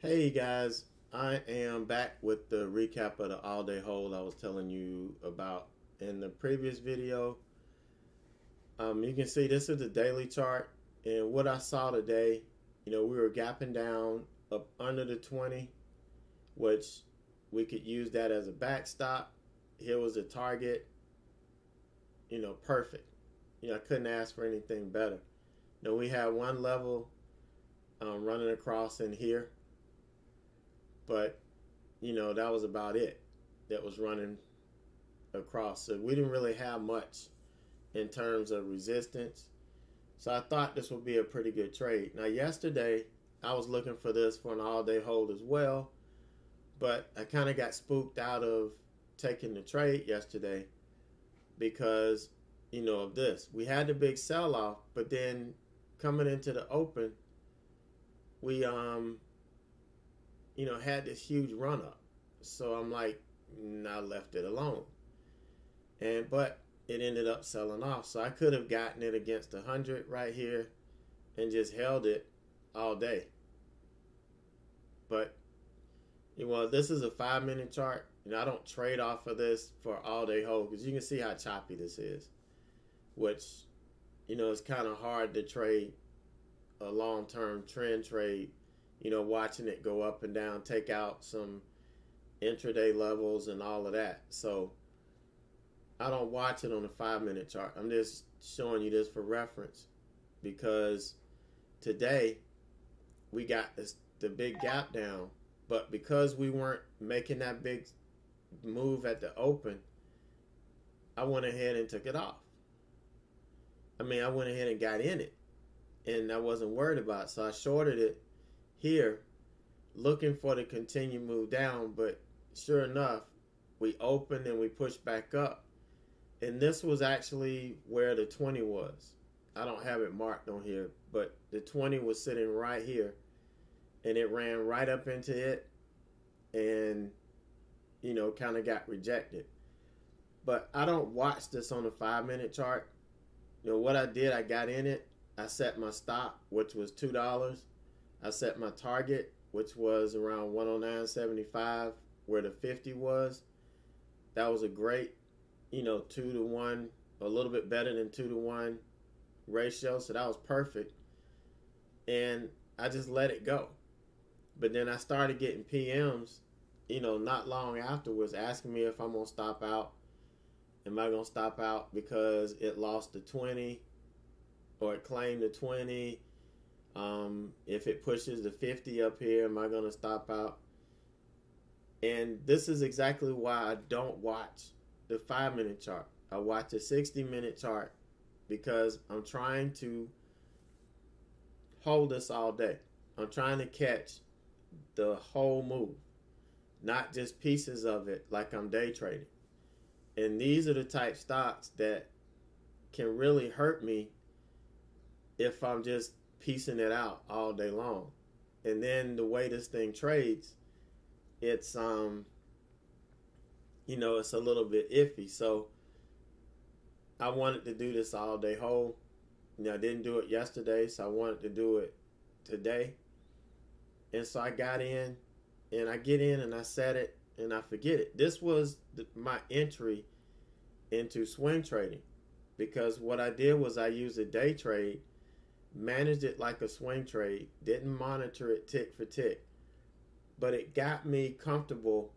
Hey guys, I am back with the recap of the all-day hold I was telling you about in the previous video. You can see this is the daily chart, and what I saw today, we were gapping down up under the 20, which we could use that as a backstop. Here was the target, perfect. I couldn't ask for anything better. We had one level running across in here, but that was about it that was running across. So we didn't really have much in terms of resistance. So I thought this would be a pretty good trade. Now, yesterday, I was looking for this for an all-day hold as well, but I kind of got spooked out of taking the trade yesterday because, of this. We had the big sell-off, but then coming into the open, we, had this huge run-up. So I'm like, I left it alone. But it ended up selling off. So I could have gotten it against 100 right here and just held it all day. But this is a 5-minute chart. I don't trade off of this for all day hold because you can see how choppy this is, which it's kind of hard to trade a long-term trend trade. Watching it go up and down, take out some intraday levels and all of that. So I don't watch it on a 5-minute chart. I'm just showing you this for reference because today we got the big gap down, but because we weren't making that big move at the open, I went ahead and took it off. I went ahead and got in it, and I wasn't worried about it. So I shorted it here, looking for the continued move down, but sure enough, we opened and we pushed back up. And this was actually where the 20 was. I don't have it marked on here, but the 20 was sitting right here. And it ran right up into it and, kind of got rejected. But I don't watch this on a 5-minute chart. What I did, I got in it. I set my stop, which was $2. I set my target, which was around 109.75, where the 50 was. That was a great 2-to-1, a little bit better than 2-to-1 ratio. So that was perfect. And I just let it go. But then I started getting PMs, not long afterwards, asking me if I'm going to stop out. Am I going to stop out because it lost the 20 or it claimed the 20? If it pushes the 50 up here, am I going to stop out? And this is exactly why I don't watch the 5-minute chart. I watch a 60-minute chart because I'm trying to hold this all day. I'm trying to catch the whole move, not just pieces of it like I'm day trading. And these are the type stocks that can really hurt me if I'm just piecing it out all day long. And then the way this thing trades, it's it's a little bit iffy. So I wanted to do this all day hold. I didn't do it yesterday, so I wanted to do it today. And so I got in, and I get in and I set it and I forget it. This was my entry into swing trading, because what I did was I used a day trade, managed it like a swing trade, didn't monitor it tick for tick, but it got me comfortable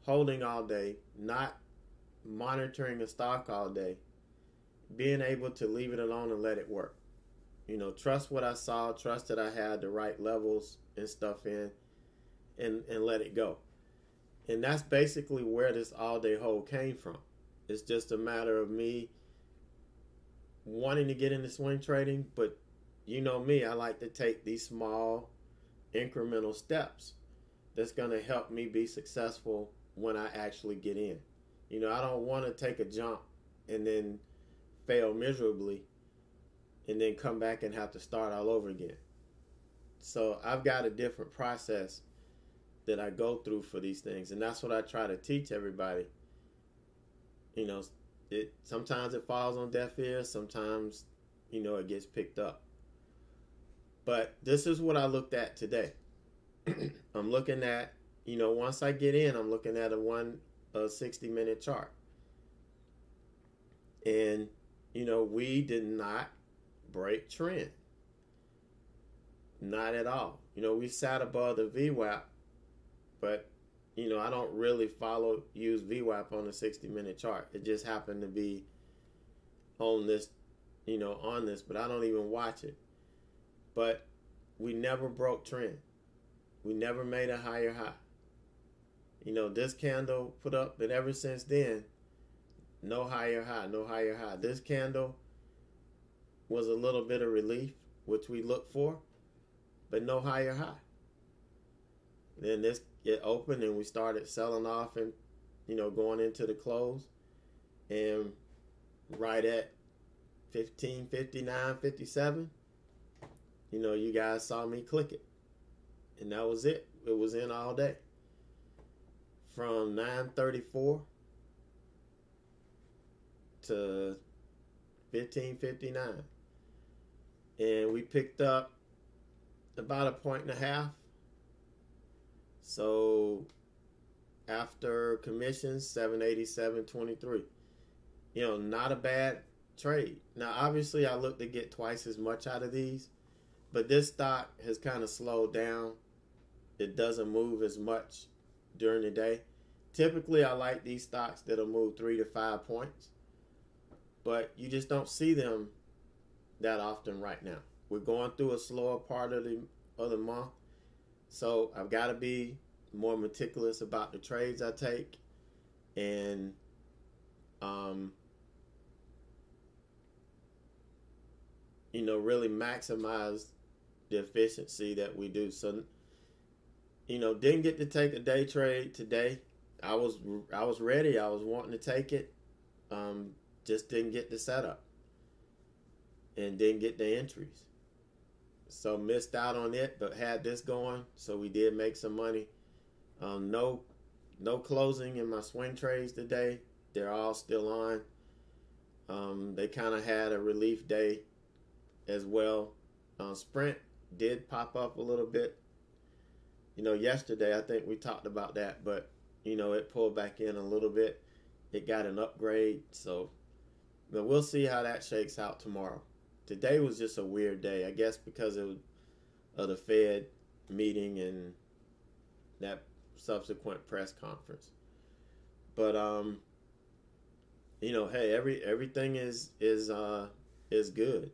holding all day, not monitoring a stock all day, being able to leave it alone and let it work. Trust what I saw, trust that I had the right levels and stuff in, and let it go. And that's basically where this all-day hold came from. It's just a matter of me wanting to get into swing trading, but me, I like to take these small incremental steps that's going to help me be successful when I actually get in. I don't want to take a jump and then fail miserably and then come back and have to start all over again. So I've got a different process that I go through for these things, and that's what I try to teach everybody. Sometimes it falls on deaf ears, sometimes it gets picked up. But this is what I looked at today. I'm looking at, once I get in, I'm looking at a 60-minute chart. And, we did not break trend. Not at all. We sat above the VWAP, but, I don't really use VWAP on a 60-minute chart. It just happened to be on this, but I don't even watch it. But we never broke trend. We never made a higher high. This candle put up, but ever since then, no higher high, no higher high. This candle was a little bit of relief, which we look for, but no higher high. Then it opened and we started selling off and, going into the close. And right at 15:59, 57, you guys saw me click it. And that was it. It was in all day. From 9:34 to 15:59. And we picked up about 1.5 points. So after commissions, 787.23. Not a bad trade. Now, obviously, I look to get twice as much out of these, but this stock has kind of slowed down. It doesn't move as much during the day. Typically, I like these stocks that'll move 3 to 5 points, but you just don't see them that often right now. We're going through a slower part of the month, so I've got to be more meticulous about the trades I take, and really maximize the efficiency that we do. So, didn't get to take a day trade today. I was ready. I was wanting to take it. Just didn't get the setup and didn't get the entries. So missed out on it, but had this going. So we did make some money. No closing in my swing trades today. They're all still on. They kind of had a relief day as well. Sprint did pop up a little bit. Yesterday I think we talked about that, but it pulled back in a little bit. It got an upgrade, so but we'll see how that shakes out tomorrow. Today was just a weird day, I guess, because of the Fed meeting and that subsequent press conference. But hey, everything is good.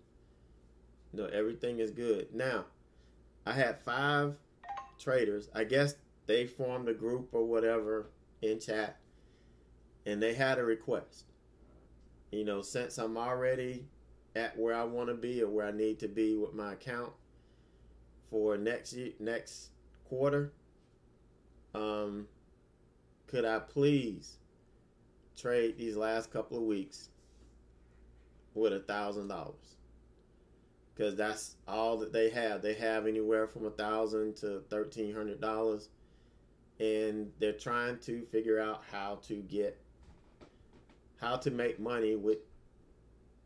Everything is good. Now, I had 5 traders. I guess they formed a group or whatever in chat, and they had a request. Since I'm already at where I want to be or where I need to be with my account for next quarter, could I please trade these last couple of weeks with $1,000? Because that's all that they have. They have anywhere from $1,000 to $1,300, and they're trying to figure out how to make money with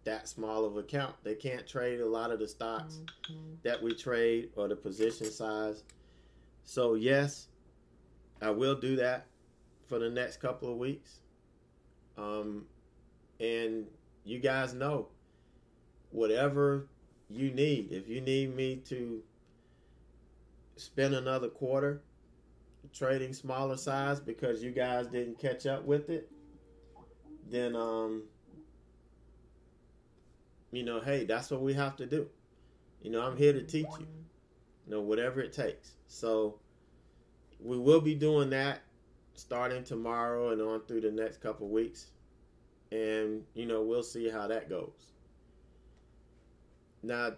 that small of account. They can't trade a lot of the stocks that we trade or the position size. So yes, I will do that for the next couple of weeks. And you guys know, whatever you need, if you need me to spend another quarter trading smaller size because you guys didn't catch up with it, then hey, that's what we have to do. I'm here to teach you, whatever it takes. So we will be doing that starting tomorrow and on through the next couple of weeks, and we'll see how that goes. Now,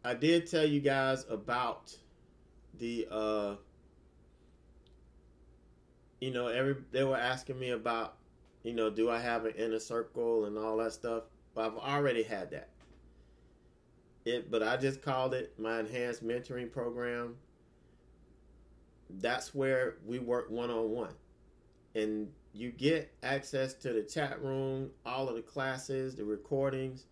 I did tell you guys about the they were asking me about do I have an inner circle and all that stuff. But I've already had that. But I just called it my enhanced mentoring program. That's where we work one-on-one. And you get access to the chat room, all of the classes, the recordings.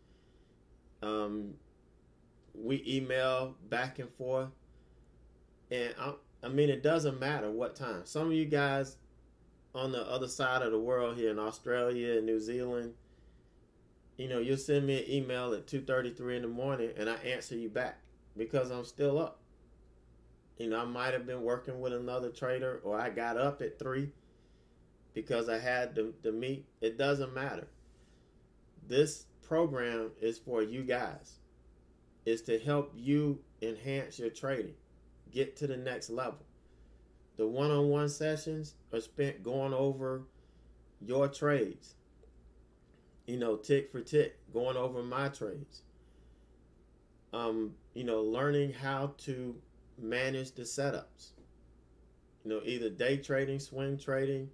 We email back and forth. And I mean, it doesn't matter what time. Some of you guys on the other side of the world here in Australia and New Zealand, you'll send me an email at 2:33 in the morning, and I answer you back because I'm still up. I might have been working with another trader, or I got up at 3 because I had the meet. It doesn't matter. This program is for you guys. It's to help you enhance your trading, get to the next level. The one-on-one sessions are spent going over your trades, tick for tick, going over my trades. Learning how to manage the setups. Either day trading, swing trading,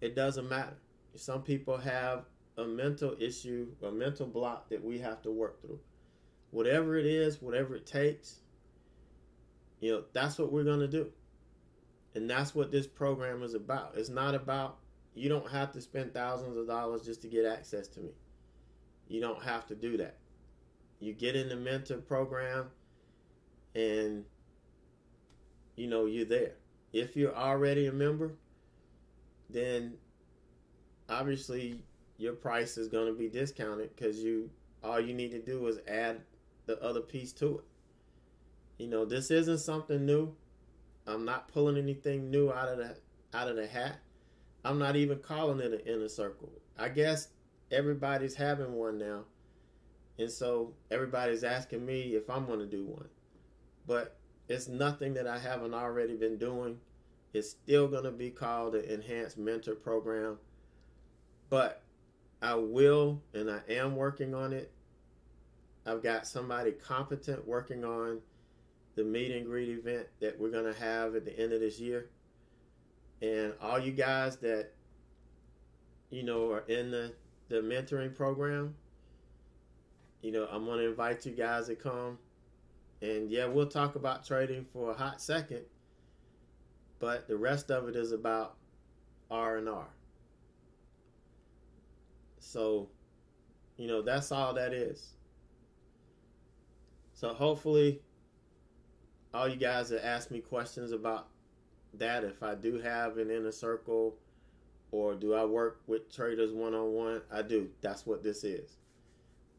it doesn't matter. Some people have a mental issue, a mental block that we have to work through. Whatever it is, whatever it takes, that's what we're going to do. And that's what this program is about. It's not about, you don't have to spend thousands of dollars just to get access to me. You don't have to do that. You get in the mentor program and, you're there. If you're already a member, then obviously your price is going to be discounted because all you need to do is add the other piece to it. This isn't something new. I'm not pulling anything new out of the hat. I'm not even calling it an inner circle. I guess everybody's having one now. And so everybody's asking me if I'm going to do one. But it's nothing that I haven't already been doing. It's still going to be called the Enhanced Mentor Program. But I will, and I am working on it. I've got somebody competent working on the meet and greet event that we're going to have at the end of this year. And all you guys that, are in the mentoring program, I'm going to invite you guys to come. And yeah, we'll talk about trading for a hot second, but the rest of it is about R&R. So, that's all that is. So hopefully all you guys that ask me questions about that, if I do have an inner circle or do I work with traders one-on-one, I do. That's what this is.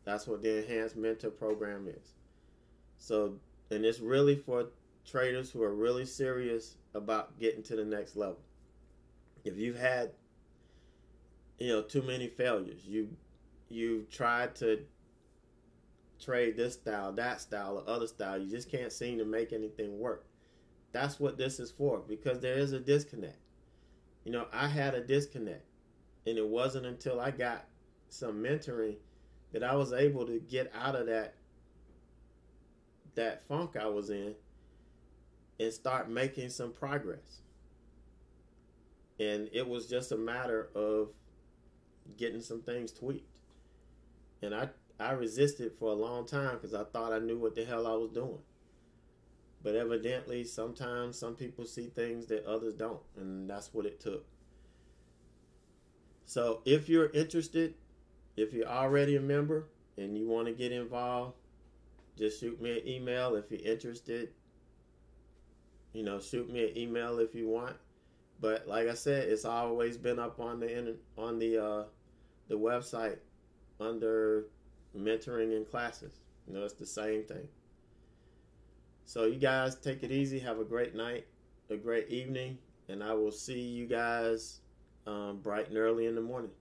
That's what the Enhanced Mentor Program is. So, and it's really for traders who are really serious about getting to the next level. If you've had, too many failures, you've tried to trade this style, that style, or other style, you just can't seem to make anything work. That's what this is for, because there is a disconnect. I had a disconnect, and it wasn't until I got some mentoring that I was able to get out of that funk I was in and start making some progress. And it was just a matter of getting some things tweaked. And I resisted for a long time because I thought I knew what the hell I was doing. But evidently, sometimes some people see things that others don't, and that's what it took. So if you're interested, if you're already a member and you want to get involved, just shoot me an email if you're interested. Shoot me an email if you want. But like I said, it's always been up on the website under mentoring and classes. It's the same thing. So you guys take it easy. Have a great night, a great evening, and I will see you guys bright and early in the morning.